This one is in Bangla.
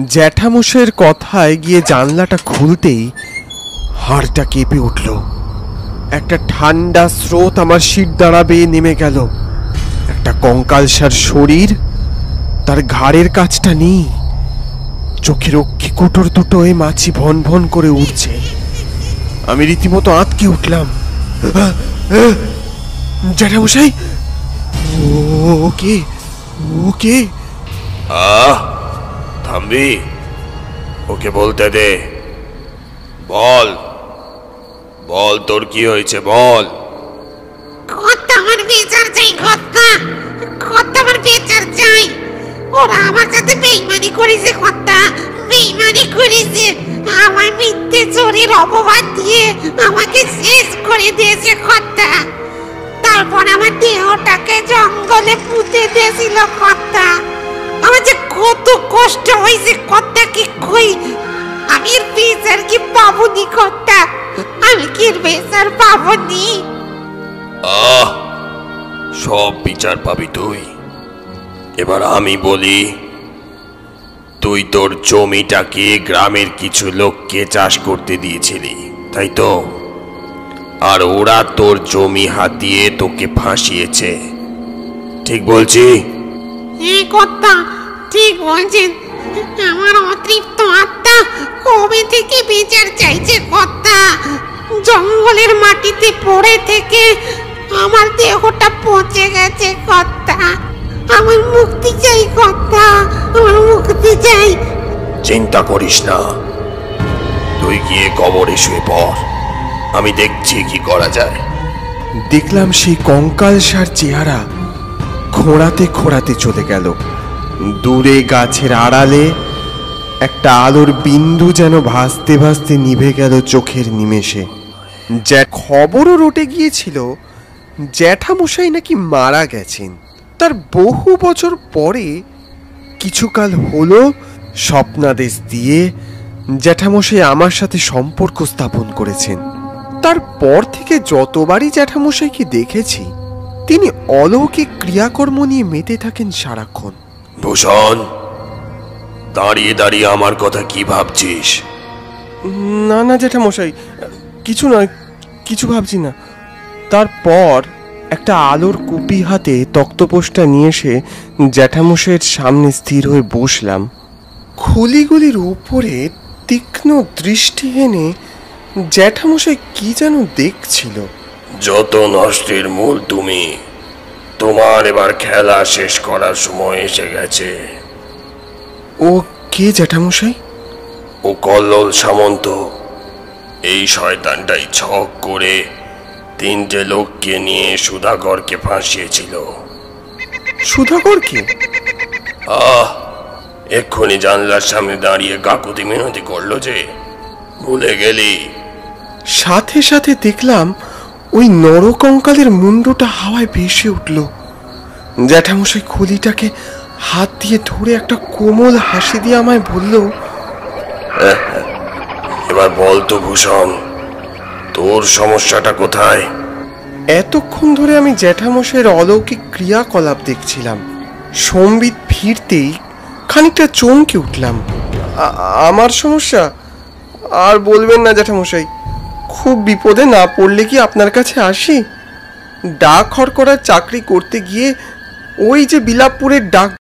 জ্যাঠামশাইয়ের কথায় গিয়ে জানলাটা খুলতেই হাড়টা কেঁপে উঠল। একটা ঠান্ডা স্রোত আমার শির দ্বারা বেয়ে নেমে গেল। একটা কঙ্কালসার শরীর, তার ঘাড়ের কাছটা নেই, চোখের অক্ষি কুটোর দুটোয় মাছি ভন ভন করে উঠছে। আমি রীতিমতো আঁতকে উঠলাম। জ্যাঠামশাই, ওকে ওকে। থামবি? ওকে বলতে দে। বল বল, তোর কি হয়েছে বল। কর্তা, আমার বিচার চাই কর্তা। কর্তা, আমার বিচার চাই। ওরা আমার সাথে বেইমানি করেছে কর্তা, বেইমানি করেছে। আমার মিথ্যে চোরের অপবাদ দিয়ে আমাকে শেষ করে দিয়েছে কর্তা। তারপর আমার দেহটাকে জঙ্গলে পুঁতে দিয়েছিল কর্তা। আমার যে কত কষ্ট হয়েছে কর্তা, কি কই। আমি এর বিচার কি পাবনি কর্তা? আমি কি এর বিচার পাবনি? সব বিচার পাবি তুই। এবার আমি বলি, তুই তোর জমিটাকে গ্রামের কিছু লোককে চাষ করতে দিয়েছিলি, তাই তো? আর ওরা তোর জমি হাতিয়ে তোকে ফাঁসিয়েছে, ঠিক বলছি? হ্যাঁ কর্তা, ঠিক বলছেন। আমার অতৃপ্ত আত্মা কবে থেকে বিচার চাইছে কর্তা। জঙ্গলের মাটিতে পড়ে থেকে আমার দেহটা পচে গেছে কর্তা। আমার মুক্তি চাই কর্তা, আমার মুক্তি চাই। চিন্তা করিস না, তুই গিয়ে কবরে শুয়ে পড়, আমি দেখছি কি করা যায়। দেখলাম সেই কঙ্কালসার চেহারা খোঁড়াতে খোঁড়াতে চলে গেল। দূরে গাছের আড়ালে একটা আলোর বিন্দু যেন ভাসতে ভাসতে নিভে গেল চোখের নিমেষে। খবরও রটে গিয়েছিল জ্যাঠামশাই নাকি মারা গেছেন। তার বহু বছর পরে কিছুকাল হলো স্বপ্নাদেশ দিয়ে জ্যাঠামশাই আমার সাথে সম্পর্ক স্থাপন করেছেন। তারপর থেকে যতবারই জ্যাঠামশাইকে দেখেছি তিনি অলৌকিক ক্রিয়াকর্ম নিয়ে মেতে থাকেন সারাক্ষণ। ভূষণ, দাঁড়িয়ে দাঁড়িয়ে আমার কথা কি ভাবছিস? না না জ্যাঠামশাই, কিছু নয়, কিছু ভাবছি না। তারপর একটা আলোর কুপি হাতে তক্তপোষটা নিয়ে এসে জ্যাঠামশাইয়ের সামনে স্থির হয়ে বসলাম। খুলিগুলির উপরে তীক্ষ্ণ দৃষ্টি এনে জ্যাঠামশাই কি যেন দেখছিল। যত নষ্টের মূল তুমি, তোমার এবার খেলা শেষ করার সময় এসে গেছে। ও কে জ্যাঠামশাই? ও কল্লোল সামন্ত। এই শয়তানটাই ছক করে 3টে লোককে নিয়ে সুধাকরকে ফাঁসিয়েছিল। সুধাকরকে? এক্ষুনি জানলার সামনে দাঁড়িয়ে কাকুতি মিনতি করলো যে, ভুলে গেলি? সাথে সাথে দেখলাম ওই নরকঙ্কালের মুন্ডটা হাওয়ায় ভেসে উঠল। জ্যাঠামশাই খুলিটাকে হাত দিয়ে ধরে একটা কোমল হাসি দিয়ে আমায় বলল, এবার বল তো ভূষণ, তোর সমস্যাটা কোথায়? এতক্ষণ ধরে আমি জ্যাঠামশাইয়ের অলৌকিক ক্রিয়াকলাপ দেখছিলাম। সম্বিত ফিরতেই খানিকটা চমকে উঠলাম। আমার সমস্যা? আর বলবেন না জ্যাঠামশাই, খুব বিপদে না পড়লে কি আপনার কাছে আসি? ডাক হরকরার চাকরি করতে গিয়ে ওই যে বিলাপপুরের ডাক